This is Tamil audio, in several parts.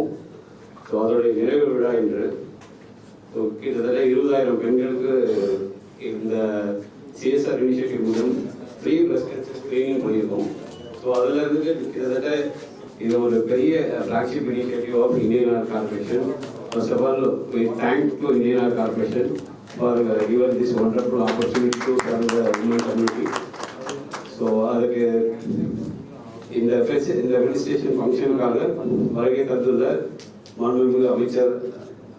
பண்ணியிருக்கோம். ஸோ அதோடைய நிறைவு விழா இன்று. ஸோ கிட்டத்தட்ட 20,000 பெண்களுக்கு இந்த சிஎஸ்ஆர் இனிஷியேட்டிவ் மூலம் ஃப்ரீ பிரஸ்ட் கேன்சர் ஸ்க்ரீனிங் பண்ணியிருக்கோம். ஸோ அதில் இருந்து கிட்டத்தட்ட இது ஒரு பெரிய flagship initiative of Indian oil corporation. First of all we thank to Indian Oil Corporation for giving this wonderful opportunity to serve the women community. So அதுக்கு இந்த ஃபெலிசிட்டேஷன் ஃபங்க்ஷனுக்காக வருகை தந்துள்ள மாண்புமிகு அமைச்சர்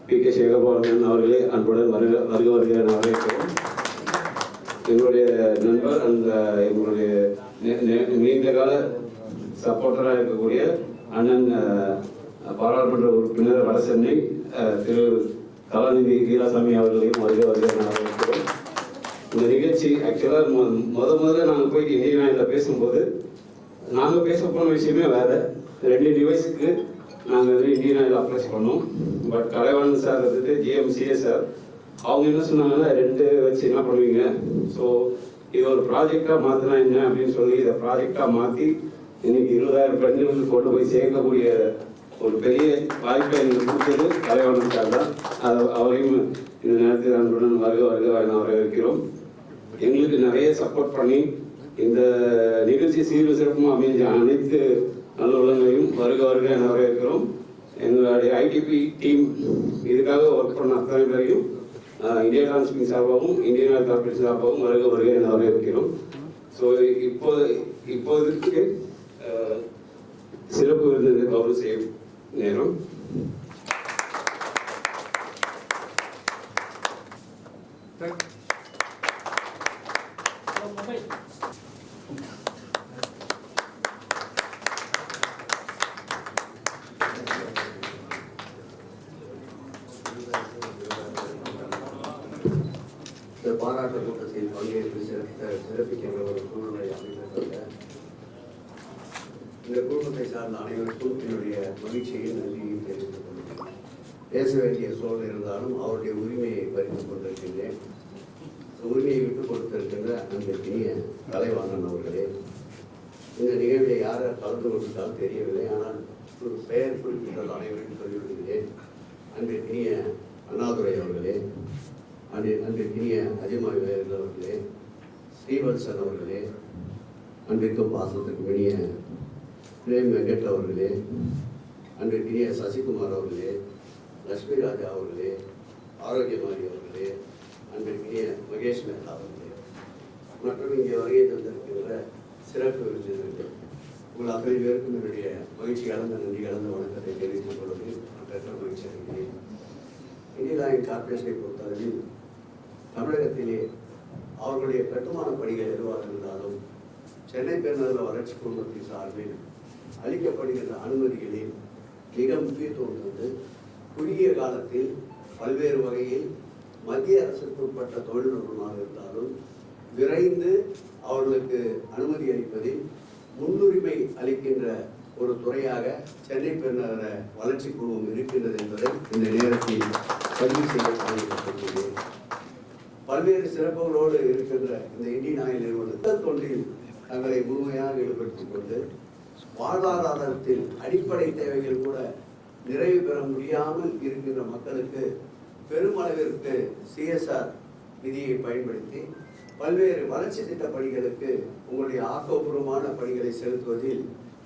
பி.கே. சேகர்பாபு அவர்களே அன்புடன் வருகிற வரவேற்கிறோம். எங்களுடைய நண்பர் அந்த எங்களுடைய நீண்ட கால சப்போர்ட்டராக இருக்கக்கூடிய அண்ணன் பாராளுமன்ற உறுப்பினர் வடசென்னை திரு கலாநிதி வீராசாமி அவர்களையும் வருகை வரவேற்கிறோம். இந்த நிகழ்ச்சி ஆக்சுவலாக முதல்ல நாங்கள் போயிட்டு இந்தியன் ஆயிலில் பேசும்போது நாங்கள் பேச போன விஷயமே வேறு. 2 டிவைஸுக்கு நாங்கள் வந்து இந்தியன் ஆயில் அப்ரோச் பண்ணோம். பட் கலைவாணன் சார் வந்துட்டு GMCA சார் அவங்க என்ன சொன்னாங்கன்னா 2 வச்சு என்ன பண்ணுவீங்க, ஸோ இது ஒரு ப்ராஜெக்டாக மாற்றினா என்ன அப்படின்னு சொல்லி இதை ப்ராஜெக்டாக மாற்றி இன்னைக்கு 20,000 பெண்களுக்கு கொண்டு போய் சேர்க்கக்கூடிய ஒரு பெரிய வாய்ப்பை எங்களுக்கு கொடுத்தது கலைவாணன் சார் தான். அவரையும் இந்த நேரத்தில் அன்புடன் வருக வரவேற்கிறோம். எங்களுக்கு நிறைய சப்போர்ட் பண்ணி இந்த நிகழ்ச்சி சீரும் சிறப்பும் அமைஞ்ச அனைத்து நல்ல உள்ளங்களையும் வருக என வரவேற்கிறோம். எங்களுடைய ஐடிபி டீம் இதுக்காக ஒர்க் பண்ண அத்தனை பேரையும் இந்தியா டிரான்ஸ்மிஷன் சார்பாகவும் இந்தியன் ஆயில் கார்பரேஷன் சார்பாகவும் வருக என வரவேற்கிறோம். ஸோ இப்போதைக்கு சிறப்பு விருந்தினரை கௌரவ செய்யும் நேரம். இந்த பாராட்டு கூட்டத்தில் பங்கேற்று சிறப்பிக்கின்ற ஒரு சூழ்நிலை அமைந்திருக்கிறது. இந்த குடும்பத்தை சார்ந்த அனைவருக்கும் என்னுடைய மகிழ்ச்சியை நன்றியை தெரிவித்துக் கொள்கிறேன். பேச வேண்டிய சூழல் இருந்தாலும் அவருடைய உரிமையை பறித்துக் கொண்டிருக்கின்றேன். உரிமையை விட்டுக் கொடுத்திருக்கின்ற அன்பிற்கினிய கலைவாணன் அவர்களே, இந்த நிகழ்வை யார் கலந்து கொண்டிருந்தாலும் தெரியவில்லை, ஆனால் ஒரு பெயர் குறிப்பிட்டது அனைவரும் சொல்லிவிடுகிறேன். அன்பிற்கினிய அண்ணாதுரை அவர்களே, அன்பிற்கினிய அஜிமாய் வேர்கள் அவர்களே, ஸ்ரீவத்சன் அவர்களே, அன்பிற்கும் பாசத்துக்கு இனிய பிரேம் வெங்கட் அவர்களே, அன்பிற்கினிய சசிகுமார் அவர்களே, லட்சுமி ராஜா அவர்களே, ஆரோக்கியமாரி அவர்களே, அன்பிற்கினிய மகேஷ் மேத்தா அவர்களே, மற்றும் இங்கே வருகை தந்திருக்கின்ற சிறப்பு விருந்தினர்கள் உங்கள் அத்தனை பேருக்கும் என்னுடைய மகிழ்ச்சி கலந்த நன்றி கலந்த வணக்கத்தை தெரிவித்துக் கொள்வதில் பெற்ற மகிழ்ச்சி அடைகிறேன். இந்தியன் ஆயில் கார்பரேஷனை பொறுத்தளவில் தமிழகத்திலே அவர்களுடைய கட்டுமான பணிகள் எதுவாக இருந்தாலும் சென்னை பெருநகர வளர்ச்சி குழுமத்தின் சார்பில் அளிக்கப்படுகின்ற அனுமதிகளில் மிக முக்கியத்துவம் தந்து குறுகிய காலத்தில் பல்வேறு வகையில் மத்திய அரசுக்கு உட்பட்ட தொழில் நிறுவனமாக இருந்தாலும் விரைந்து அவர்களுக்கு அனுமதி அளிப்பதில் முன்னுரிமை அளிக்கின்ற ஒரு துறையாக சென்னை பெருநகர வளர்ச்சி குழுமம் இருக்கின்றது என்பதை இந்த நேரத்தில் பதிவு செய்ய காணப்பட்டுள்ளேன். பல்வேறு சிறப்புகளோடு இருக்கின்ற இந்த இந்தியன் ஆயில் நிறுவனத்தில் தொண்டில் தங்களை முழுமையாக ஈடுபடுத்திக் கொண்டு வாழ்வாதாரத்தில் அடிப்படை தேவைகள் கூட நிறைவு பெற முடியாமல் இருக்கின்ற மக்களுக்கு பெருமளவிற்கு CSR நிதியை பயன்படுத்தி பல்வேறு வளர்ச்சி திட்ட பணிகளுக்கு உங்களுடைய ஆக்கப்பூர்வமான பணிகளை செலுத்துவதில்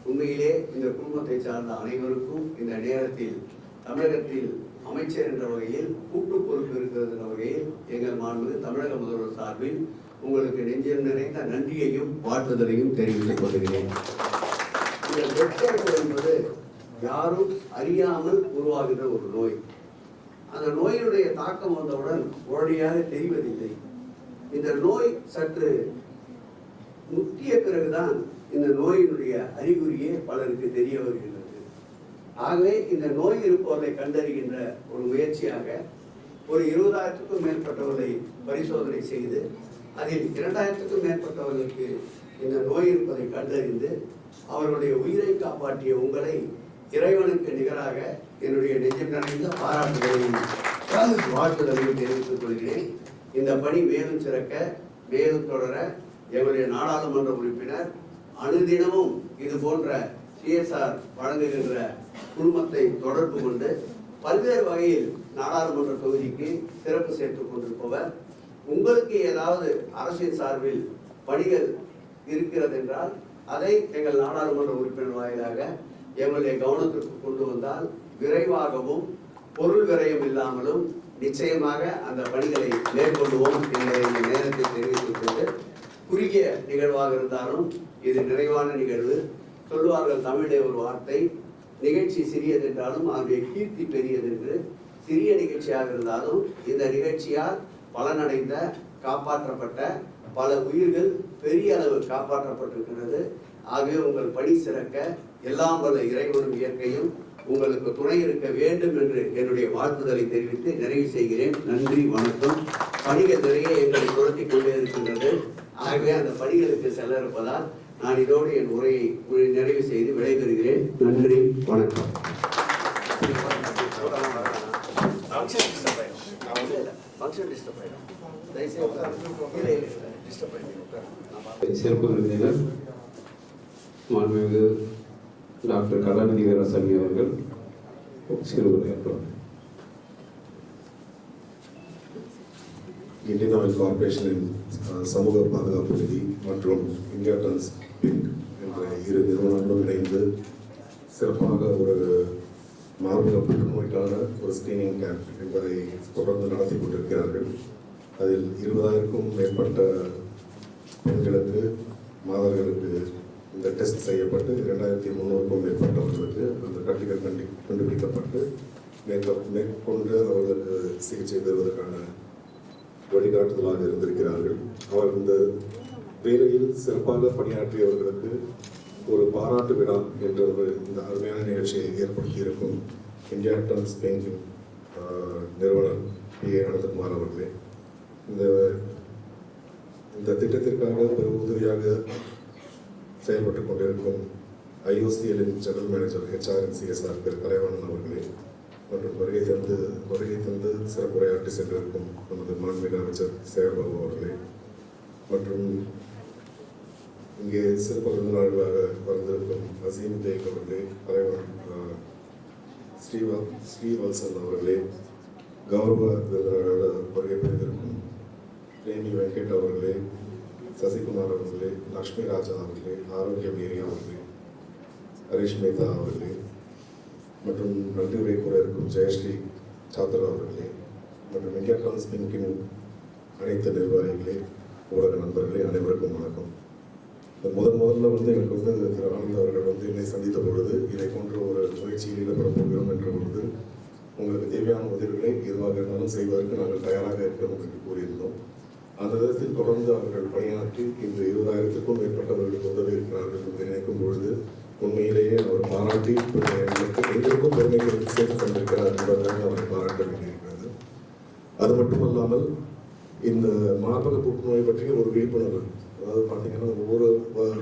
உண்மையிலே இந்த குடும்பத்தை சார்ந்த அனைவருக்கும் இந்த நேரத்தில் தமிழகத்தில் அமைச்சர் என்ற வகையில் கூட்டு பொறுப்பு இருக்கிறது என்ற வகையில் எங்கள் மாண்புமிகு தமிழக முதல்வர் சார்பில் உங்களுக்கு நெஞ்சம் நிறைந்த நன்றியையும் வாழ்த்துதலையும் தெரிவித்துக் கொள்கிறேன். இந்த வெட்கங்கள் என்பது யாரும் அறியாமல் உருவாகின்ற ஒரு நோய். அந்த நோயினுடைய தாக்கம் வந்தவுடன் உடனடியாக தெரிவதில்லை. இந்த நோய் சற்று முற்றிய பிறகுதான் இந்த நோயினுடைய அறிகுறியே பலருக்கு தெரிய வருகின்றது. ஆகவே இந்த நோய் இருப்பவர்களை கண்டறிகின்ற ஒரு முயற்சியாக ஒரு 20,000க்கும் மேற்பட்டவர்களை பரிசோதனை செய்து அதில் 2,000க்கும் மேற்பட்டவர்களுக்கு இந்த நோய் இருப்பதை கண்டறிந்து அவர்களுடைய உயிரை காப்பாற்றிய உங்களை இறைவனுக்கு நிகராக என்னுடைய நெஞ்சம் நிறைந்த பாராட்டுகளையும் வாழ்த்துதலையும் தெரிவித்துக் கொள்கிறேன். இந்த பணி மேலும் சிறக்க மேலும் தொடர எங்களுடைய நாடாளுமன்ற உறுப்பினர் அனுதினமும் இது போன்ற CSR வழங்குகின்ற குழுமத்தை தொடர்பு கொண்டு பல்வேறு வகையில் நாடாளுமன்ற தொகுதிக்கு சிறப்பு சேர்த்துக் கொண்டிருப்பவர். உங்களுக்கு ஏதாவது அரசின் சார்பில் பணிகள் இருக்கிறது என்றால் அதை எங்கள் நாடாளுமன்ற உறுப்பினர் வாயிலாக எங்களுடைய கவனத்திற்கு கொண்டு வந்தால் விரைவாகவும் பொருள் விரயம் இல்லாமலும் நிச்சயமாக அந்த பணிகளை மேற்கொள்வோம் என்பதை இந்த நேரத்தில் தெரிவித்துக் கொண்டு, குறுகிய நிகழ்வாக இருந்தாலும் இது நிறைவான நிகழ்வு. சொல்லுவார்கள் தமிழே ஒரு வார்த்தை, நிகழ்ச்சி சிறியது என்றாலும் அதனுடைய கீர்த்தி பெரியது என்று. சிறிய நிகழ்ச்சியாக இருந்தாலும் இந்த நிகழ்ச்சியால் பலனடைந்த காப்பாற்றப்பட்ட பல உயிர்கள் பெரிய அளவு காப்பாற்றப்பட்டிருக்கிறது. ஆகவே உங்கள் பணி சிறக்க எல்லாம் வல்ல இறைவனும் இயற்கையும் உங்களுக்கு துணை இருக்க வேண்டும் என்று என்னுடைய வாழ்த்துதலை தெரிவித்து நிறைவு செய்கிறேன். நன்றி, வணக்கம். பணிகள் நிறைய எங்களை துரத்தி கொண்டே இருக்கின்றது. ஆகவே அந்த பணிகளுக்கு செல்ல இருப்பதால் நான் இதோடு என் உரையை நிறைவு செய்து விடைபெறுகிறேன். நன்றி, வணக்கம். சிறப்பு விருந்தினர் மாண்புமிகு டாக்டர் கலாநிதி வீராசாமி அவர்கள் சிறுவர்கள். இந்தியன் ஆயில் கார்பரேஷனின் சமூக பாதுகாப்பு நிதி மற்றும் இந்தியா டர்ன்ஸ் பிங்க் என்ற இரு நிறுவனங்களும் இணைந்து சிறப்பாக ஒரு மார்பக புற்றுநோய்க்கான ஒரு ஸ்கிரீனிங் கேம்ப் என்பதை தொடர்ந்து நடத்தி கொண்டிருக்கிறார்கள். அதில் 20,000க்கும் மேற்பட்ட பெண்களுக்கு மாதர்களுக்கு இந்த டெஸ்ட் செய்யப்பட்டு 2,300க்கும் மேற்பட்டவர்களுக்கு அந்த கட்டிகள் கண்டுபிடிக்கப்பட்டு மேற்கொண்டு அவர்களுக்கு சிகிச்சை பெறுவதற்கான வழிகாட்டுதலாக இருந்திருக்கிறார்கள். அவர் இந்த வேலையில் சிறப்பாக பணியாற்றியவர்களுக்கு ஒரு பாராட்டு விழா என்ற ஒரு இந்த அருமையான நிகழ்ச்சியை ஏற்படுத்தி இருக்கும் இந்தியா டர்ன்ஸ் பிங்க் நிறுவனர் P.A. அனந்தகுமார் அவர்களே, இந்த திட்டத்திற்காக பெரும் உதவியாக செயல்பட்டுக் கொண்டிருக்கும் IOCL ஜெனரல் மேனேஜர் HRNCSR திரு கலைவாணன் அவர்களே, மற்றும் வருகை தந்து சிறப்புரையாற்றி சென்றிருக்கும் நமது மாண்புமிகு அமைச்சர் சேகர்பாபு அவர்களே, மற்றும் இங்கே சிறப்பு விருந்தினர்களாக வந்திருக்கும் அசீம் தேக் அவர்களே, தலைவர் ஸ்ரீவல்சன் அவர்களே, கௌரவ விருந்தினர்களாக வருகை புரிந்திருக்கும் பிரேமி வெங்கட் அவர்களே, சசிகுமார் அவர்களே, லக்ஷ்மி ராஜா அவர்களே, ஆரோக்கியம் ஏரியா அவர்களே, ஹரிஷ் மேத்தா அவர்களே, மற்றும் நன்றி உரை கூற இருக்கும் ஜெயஸ்ரீ சாத்ரா அவர்களே, மற்றும் இந்தியா டர்ன்ஸ் பிங்கின் அனைத்து நிர்வாகிகளே, ஊடக நண்பர்களே, அனைவருக்கும் வணக்கம். முதல்ல எனக்கு திரு ஆனந்த் அவர்கள் என்னை சந்தித்த பொழுது இதை போன்ற ஒரு முயற்சியில் ஈடுபட போகிறோம் என்ற பொழுது உங்களுக்கு தேவையான உதவிகளை எதுவாக இருந்தாலும் செய்வதற்கு நாங்கள் தயாராக இருக்கிறோம் என்று கூறியிருந்தோம். அந்த விதத்தில் தொடர்ந்து அவர்கள் பணியாற்றி இந்த 20,000க்கும் மேற்பட்டவர்களுக்கு உதவி இருக்கிறார்கள் என்று நினைக்கும் பொழுது உண்மையிலேயே அவர் பாராட்டி எங்களுக்கும் பெருமைகளை சேர்த்து தந்திருக்கிறார் என்பதற்காக அவரை பாராட்ட வேண்டியிருக்கிறது. அது மட்டுமல்லாமல் இந்த மார்பக புற்றுநோய் பற்றிய ஒரு விழிப்புணர்வு, அதாவது பார்த்தீங்கன்னா ஒவ்வொரு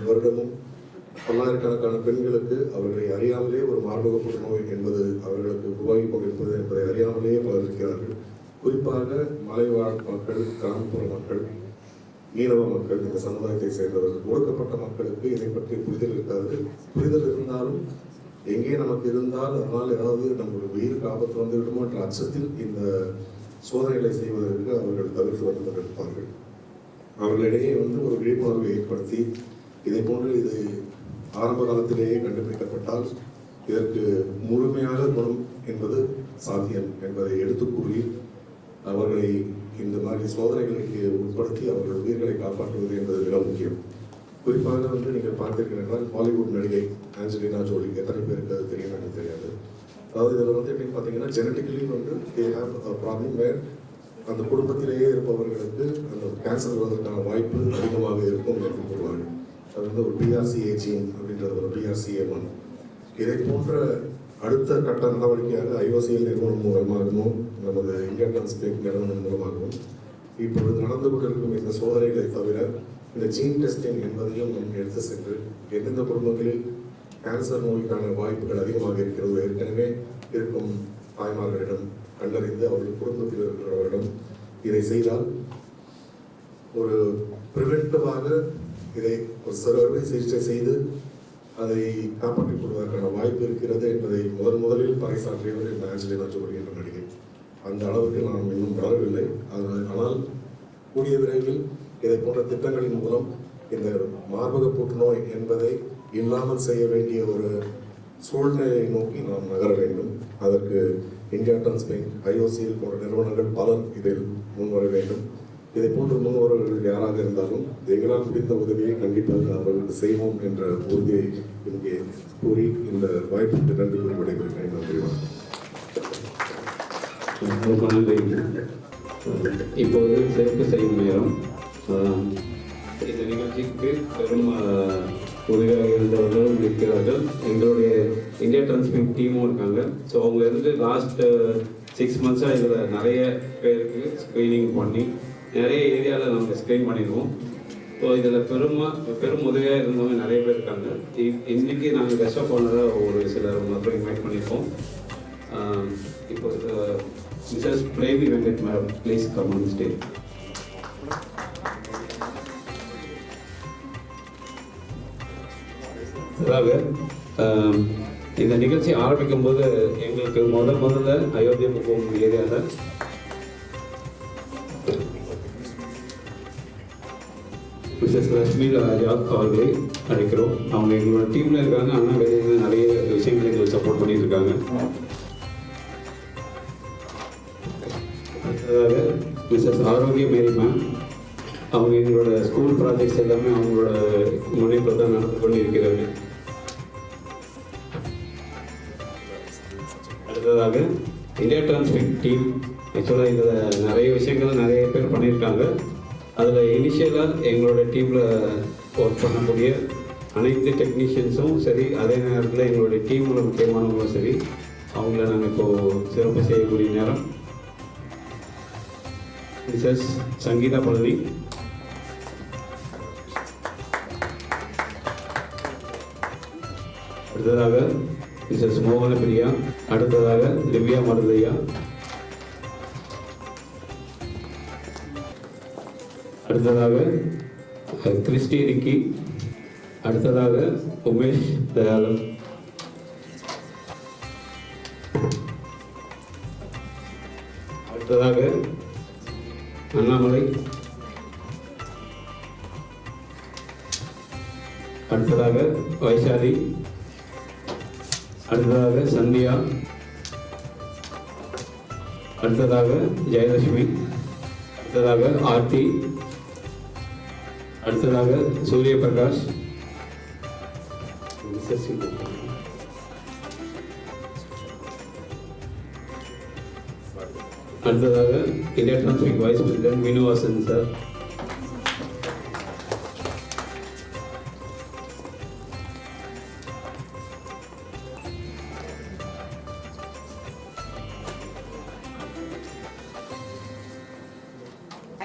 வருடமும் பல்லாயிரக்கணக்கான பெண்களுக்கு அவர்களை அறியாமலே ஒரு மார்பக புற்றுநோய் என்பது அவர்களுக்கு உருவாகி கொண்டிருப்பது என்பதை அறியாமலேயே பலர் இருக்கிறார்கள். குறிப்பாக மலைவாழ் மக்கள், கிராமப்புற மக்கள், மீனவ மக்கள், இந்த சமுதாயத்தை சேர்ந்தவர்கள், ஒடுக்கப்பட்ட மக்களுக்கு இதை பற்றி புரிதல் இருக்காது. புரிதல் இருந்தாலும் எங்கே நமக்கு இருந்தால் அதனால் ஏதாவது நம்முடைய உயிருக்கு ஆபத்து வந்து விடுமோ என்ற அச்சத்தில் இந்த சோதனைகளை செய்வதற்கு அவர்கள் தவிர்த்து வந்து கொண்டிருப்பார்கள். அவர்களிடையே ஒரு விழிப்புணர்வை ஏற்படுத்தி இதை போன்று இது ஆரம்ப காலத்திலேயே கண்டுபிடிக்கப்பட்டால் இதற்கு முழுமையாக குணம் என்பது சாத்தியம் என்பதை எடுத்து கூறி அவர்களை இந்த மாதிரி சோதனைகளுக்கு உட்படுத்தி அவர்கள் உயிர்களை காப்பாற்றுவது என்பது மிக முக்கியம். குறிப்பாக நீங்கள் பார்த்தீர்கள் பாலிவுட் நடிகை ஆஞ்சலினா ஜோலி, எத்தனை பேருக்கு அது தெரியும் எனக்கு தெரியாது. அதாவது இதில் எப்படின்னு பார்த்தீங்கன்னா genetically they have a problem where அந்த குடும்பத்திலேயே இருப்பவர்களுக்கு அந்த கேன்சர் வருவதற்கான வாய்ப்பு அதிகமாக இருக்கும் என்று கூறுவார்கள். அது ஒரு PRCA ஜீன் அப்படின்றது ஒரு PRCA1. இதை போன்ற அடுத்த கட்ட நடவடிக்கையாக IOCL நிறுவனம் மூலமாகவும் நமது இந்தியா டர்ன்ஸ் பிங்க் நிறுவனம் மூலமாகவும் இப்பொழுது நடந்து கொண்டிருக்கும் இந்த சோதனைகளை தவிர இந்த ஜீன் டெஸ்டிங் என்பதையும் நாம் எடுத்து சென்று எந்தெந்த குடும்பங்களில் கேன்சர் நோய்க்கான வாய்ப்புகள் அதிகமாக இருக்கிறது ஏற்கனவே இருக்கும் தாய்மார்களிடம் கண்டறிந்து அவர்கள் குடும்பத்தில் இருக்கிறவர்களிடம் இதை செய்தால் ஒரு பிரிவென்டிவாக இதை ஒரு அறுவை சிகிச்சை செய்து அதை காப்பாற்றிக் கொள்வதற்கான வாய்ப்பு இருக்கிறது என்பதை முதலில் பறைசாற்றியவர் இந்த ஆஞ்சலினா ஜோலி என்ற நடிகை. அந்த அளவுக்கு நாம் இன்னும் வளரவில்லை. ஆனால் கூடிய விரைவில் இதை போன்ற திட்டங்களின் மூலம் இந்த மார்பக புற்றுநோய் என்பதை இல்லாமல் செய்ய வேண்டிய ஒரு சூழ்நிலையை நோக்கி நாம் நகர வேண்டும். அதற்கு இந்தியா டிரான்ஸ்பிளான்ட், IOCL போன்ற நிறுவனங்கள் பலர் இதில் முன்வர வேண்டும். இதை போன்ற முன்வரவர்கள் யாராக இருந்தாலும் எங்களால் முடிந்த உதவியை கண்டிப்பாக அவர்களுக்கு செய்வோம் என்ற உறுதியை இங்கே கூறி இந்த வாய்ப்புக்கு நன்றி கூறி விடைபெறுகிறேன். நன்றி, வணக்கம். ரொம்ப நன்றி. இப்போது சிறப்பு செய்யும் நேரம். இந்த நிகழ்ச்சிக்கு பெரும் உதவியாக இருந்தவர்களும் இருக்கிறார்கள். எங்களுடைய இந்தியா டிரான்ஸ்பிளான்ட் டீமும் இருக்காங்க. ஸோ அவங்க இருந்து லாஸ்ட் 6 months-ஆக இதில் நிறைய பேருக்கு ஸ்க்ரீனிங் பண்ணி நிறைய ஏரியாவில் நம்ம ஸ்க்ரீன் பண்ணிடுவோம். ஸோ இதில் பெரும் உதவியாக இருந்தவங்க நிறைய பேர் இருக்காங்க. இன்றைக்கி நாங்கள் பெஸ்ட் ஆஃப் ஆனராக ஒரு சிலர் மட்டும் இன்வைட் பண்ணியிருக்கோம். இப்போ Mrs Pravi Venkat madam, please come on stage. அதாவது இந்த நிகழ்ச்சி ஆரம்பிக்கும் போது எங்களுக்கு முதல்ல அயோத்தியா முகம் ஏரியாவில் மிஸ்ஸஸ் லட்சுமி ராஜா அவர்களை அழைக்கிறோம். அவங்க எங்களோட டீமில் இருக்காங்க. ஆனால் வெளியே நிறைய விஷயங்கள் எங்களுக்கு சப்போர்ட் பண்ணிட்டு இருக்காங்க. அடுத்ததாக மிஸ்ஸஸ் ஆரோக்கிய மேரி மேம், அவங்க எங்களோட ஸ்கூல் ப்ராஜெக்ட்ஸ் எல்லாமே அவங்களோட முனைப்பில் தான் நடந்து கொண்டு இருக்கிறது. அடுத்ததாக இந்தியா டிரான்ஸ்பிளான்ட் டீம். ஆக்சுவலாக இதில் நிறைய விஷயங்கள் நிறைய பேர் பண்ணியிருக்காங்க. அதில் இனிஷியலாக எங்களோட டீமில் ஒர்க் பண்ணக்கூடிய அனைத்து டெக்னீஷியன்ஸும் சரி, அதே நேரத்தில் எங்களுடைய டீமில் முக்கியமானவங்களும் சரி, அவங்கள நாங்கள் இப்போது சிறப்பு செய்யக்கூடிய நேரம். மிஸ்ஸஸ் சங்கீதா பழனி, அடுத்ததாக மிஸ்ஸஸ் மோகன பிரியா, அடுத்ததாக திவ்யா மருதையா, அடுத்ததாக கிறிஸ்டி ரிக்கி, அடுத்ததாக உமேஷ் தயாளன், அடுத்ததாக அண்ணாமலை, அடுத்ததாக வைஷாலி, அடுத்ததாக சந்தியா, அடுத்ததாக ஜெயலட்சுமி, அடுத்ததாக ஆர்த்தி, அடுத்ததாக சூரிய பிரகாஷ், அடுத்ததாக India transplant vice president Vinuvasan sir,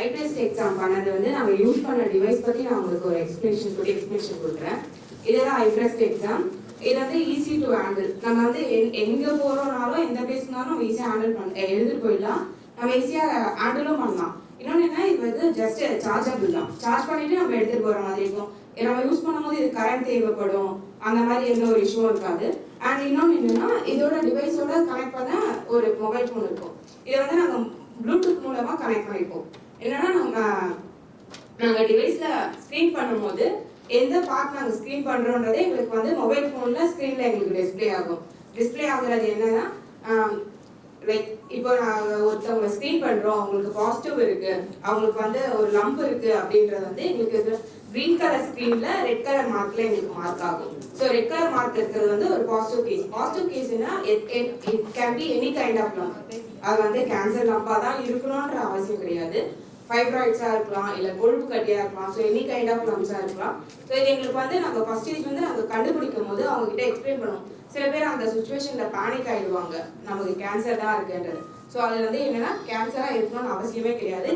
IPS exam பண்ணது வந்து நாங்கள் யூஸ் பண்ண டிவைஸ் பற்றி நான் உங்களுக்கு ஒரு எக்ஸ்பிளேஷன் கொடுக்குறேன். இதுதான் ஐபிஎஸ் எக்ஸாம். இது வந்து ஈஸி டு ஹேண்டில். நம்ம வந்து எங்கே போகிறோம்னாலும் எந்த பிளேஸ்னாலும் நம்ம ஈஸியாக ஹேண்டில் எழுதிட்டு போயிடலாம். நம்ம ஈஸியாக ஹேண்டிலும் பண்ணலாம். இன்னொன்று என்ன, இது வந்து ஜஸ்ட் சார்ஜபிள் தான். சார்ஜ் பண்ணிட்டு நம்ம எடுத்துகிட்டு போகிற மாதிரி இருக்கும். நம்ம யூஸ் பண்ணும்போது இது கரண்ட் தேவைப்படும், அந்த மாதிரி எந்த ஒரு இஷ்யூவும் இருக்காது. அண்ட் இன்னொன்று என்னென்னா, இதோட டிவைஸோட கனெக்ட் பண்ண ஒரு மொபைல் ஃபோன் இருக்கும். இதை வந்து நாங்கள் ப்ளூடூத் மூலமாக கனெக்ட் பண்ணிப்போம். என்னன்னா, நாங்கள் டிவைஸில் ஸ்க்ரீன் பண்ணும்போது எந்த பார்ட் நாங்கள் ஸ்க்ரீன் பண்ணுறோன்றதே எங்களுக்கு வந்து மொபைல் ஃபோனில் ஸ்க்ரீனில் எங்களுக்கு டிஸ்பிளே ஆகும். டிஸ்பிளே ஆகுறது என்னன்னா, லைக் இப்போ நாங்கள் ஒருத்தவங்க ஸ்க்ரீன் பண்ணுறோம், அவங்களுக்கு பாசிட்டிவ் இருக்குது, அவங்களுக்கு வந்து ஒரு லம்ப் இருக்குது அப்படின்றது வந்து எங்களுக்கு க்ரீன் கலர் ஸ்க்ரீனில் ரெட் கலர் மார்க்கில் எங்களுக்கு மார்க் ஆகும். ஸோ ரெட் கலர் மார்க் இருக்கிறது வந்து ஒரு பாசிட்டிவ் கேஸ். பாசிட்டிவ் கேஸ்னா it can be any kind of lump. அது வந்து கேன்சர் லம்பாக தான் இருக்கணுன்ற அவசியம் கிடையாது. ஃபைப்ராய்ட்ஸாக இருக்கலாம், இல்லை கொழுப்பு கட்டியாக இருக்கலாம். ஸோ எனி கைண்ட் ஆஃப் லம்ஸாக இருக்கலாம். ஸோ இது எங்களுக்கு வந்து நாங்கள் ஃபர்ஸ்ட் ஸ்டேஜ் வந்து நாங்கள் கண்டுபிடிக்கும் போது அவங்ககிட்ட எக்ஸ்பிளைன் பண்ணுவோம். சில பேர் அந்த சுச்சுவேஷனில் பேனிக் ஆகிடுவாங்க, நமக்கு கேன்சர் தான் இருக்குன்றது. ஸோ அது வந்து என்னென்னா, கேன்சராக இருக்கணும்னு அவசியமே கிடையாது.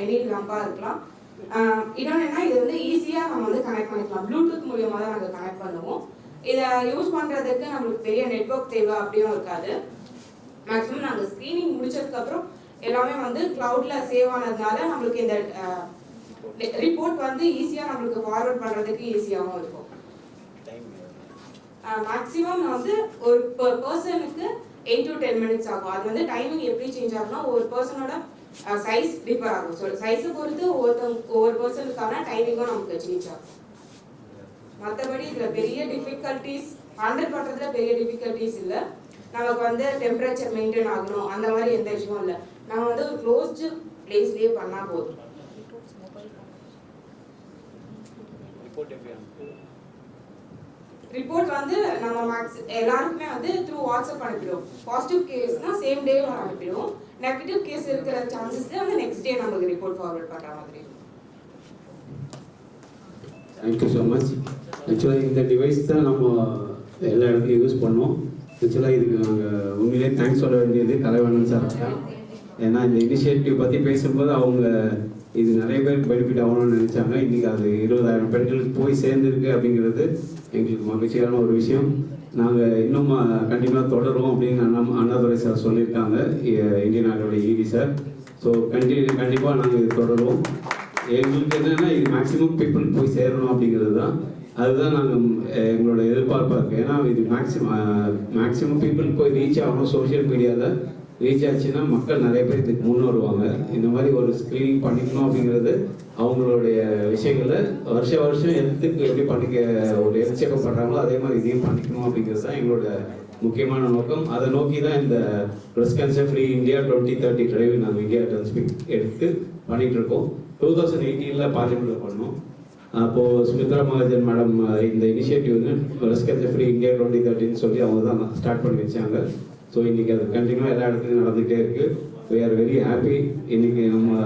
எனி லம்பாக இருக்கலாம். இன்னொன்று என்ன, இது வந்து ஈஸியாக நம்ம வந்து கனெக்ட் பண்ணிக்கலாம். ப்ளூடூத் மூலியமாக தான் நாங்கள் கனெக்ட் பண்ணுவோம். இதை யூஸ் பண்ணுறதுக்கு நம்மளுக்கு பெரிய நெட்வொர்க் தேவை அப்படியும் இருக்காது. மேக்ஸிமம் நாங்கள் ஸ்க்ரீனிங் முடிச்சதுக்கப்புறம் எல்லாமே வந்து க்ளவுடில் சேவ் ஆனதுனால நம்மளுக்கு இந்த ரிப்போர்ட் வந்து ஈஸியாக நம்மளுக்கு ஃபார்வர்ட் பண்ணுறதுக்கு ஈஸியாகவும் இருக்கும். மேக்ஸிமம் வந்து ஒரு பர்சனுக்கு 8 to 10 மினிட்ஸ் ஆகும். அது வந்து டைமிங் எப்படி சேஞ்ச் ஆகும்னா ஒரு பர்சனோட சைஸ் டிஃபர் ஆகும். ஸோ சைஸை பொறுத்து ஒவ்வொரு பர்சனுக்கான டைமிங்கும் நமக்கு சேஞ்ச் ஆகும். மற்றபடி இதில் பெரிய டிஃபிகல்ட்டிஸ் ஹேண்டில் பண்ணுறதுல பெரிய டிஃபிகல்ட்டிஸ் இல்லை. நமக்கு வந்து டெம்பரேச்சர் மெயின்டைன் ஆகணும் அந்த மாதிரி எந்த விஷயமும் இல்லை. நம்ம வந்து ஒரு க்ளோஸ்டு பிளேஸ்லேயே பண்ணால் போதும். ரிப்போர்ட் வந்து நம்ம எல்லாருக்குமே வந்து த்ரூ வாட்ஸ்அப் அனுப்பிடுவோம். பாசிட்டிவ் கேஸ்னா சேம் டே அனுப்பிடுவோம். நெகட்டிவ் கேஸ் இருக்கிற சான்சஸ் வந்து நெக்ஸ்ட் டே நமக்கு ரிப்போர்ட் ஃபார்வர்ட் பண்ணுற மாதிரி. Thank you so much. ஆக்சுவலாக இந்த டிவைஸ் தான் நம்ம எல்லா இடத்துலையும் யூஸ் பண்ணோம். ஆக்சுவலாக இதுக்கு நாங்கள் உண்மையிலே தேங்க்ஸ் சொல்ல வேண்டியது கலைவண்ணன் சார் தான். ஏன்னா இந்த இனிஷியேட்டிவ் பற்றி பேசும்போது அவங்க இது நிறைய பேர் பெனிஃபிட் ஆகணும்னு நினச்சாங்க. இன்றைக்கி அது 20,000 பெண்களுக்கு போய் சேர்ந்துருக்கு அப்படிங்கிறது எங்களுக்கு மகிழ்ச்சியான ஒரு விஷயம். நாங்கள் இன்னும் கண்டிப்பாக தொடரும் அப்படின்னு அண்ணாதுரை சார் சொல்லியிருக்காங்க, இந்தியன் ஆர்டோட இடி சார். ஸோ கண்டிப்பாக நாங்கள் இது தொடருவோம். எங்களுக்கு என்னென்னா இது மேக்ஸிமம் பீப்புள் போய் சேரணும் அப்படிங்கிறது தான். அதுதான் நாங்கள் எங்களோட எதிர்பார்ப்பாக இருக்குது. ஏன்னா இது மேக்ஸிமம் பீப்புள் போய் ரீச் ஆகணும். சோஷியல் மீடியாவில் ரீச் ஆச்சுன்னா மக்கள் நிறைய பேர் இதுக்கு முன் வருவாங்க. இந்த மாதிரி ஒரு ஸ்க்ரீனிங் பண்ணிக்கணும் அப்படிங்கிறது அவங்களுடைய விஷயங்களை வருஷம் ஹெல்த்துக்கு எப்படி பண்ணிக்க ஒரு ஹெல்த் செக்அப் பண்ணுறாங்களோ அதே மாதிரி இதையும் பண்ணிக்கணும் அப்படிங்கிறது தான் எங்களோட முக்கியமான நோக்கம். அதை நோக்கி தான் இந்த breast cancer free India 2030 drive நாங்கள் இந்தியா டன்ஸ்பிக் எடுத்து பண்ணிகிட்டு இருக்கோம். 2018 பார்லிமெண்ட்டில் பண்ணோம். அப்போது சுமித்ரா மகாஜன் மேடம் இந்த இனிஷியேட்டிவ் வந்து பிரஸ்ட் கேன்சர் ஃப்ரீ இந்தியா 2030 சொல்லி அவங்க தான் ஸ்டார்ட் பண்ணி வச்சாங்க. ஸோ இன்றைக்கி அது கண்டினியூவாக எல்லா இடத்துலையும் நடந்துகிட்டே இருக்குது. We are very happy. இன்றைக்கி நம்ம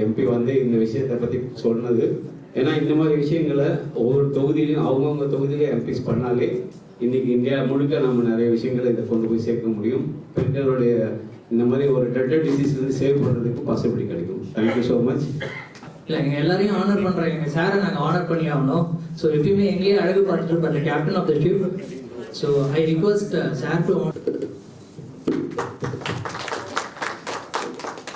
எம்பி வந்து இந்த விஷயத்தை பற்றி சொன்னது. ஏன்னா இந்த மாதிரி விஷயங்களை ஒவ்வொரு தொகுதியிலையும் அவங்கவுங்க தொகுதியிலையும் எம்பிஸ் பண்ணாலே இன்றைக்கி இந்தியா முழுக்க நம்ம நிறைய விஷயங்களை இதை கொண்டு போய் சேர்க்க முடியும். பெண்களுடைய இந்த மாதிரி ஒரு டெட்டர் டிசீஸ்லேருந்து சேவ் பண்ணுறதுக்கு பாசிபிலிட்டி கிடைக்கும். Thank you so much. இல்லை எங்கள் எல்லாரையும் ஆனர் பண்ணுறாங்க. எங்கள் சாரை நாங்கள் ஆனர் பண்ணி ஆகணும். ஸோ எப்பயுமே எங்கேயே அழகு பார்த்துட்டு பண்ணுற captain of the ship. So I request sir to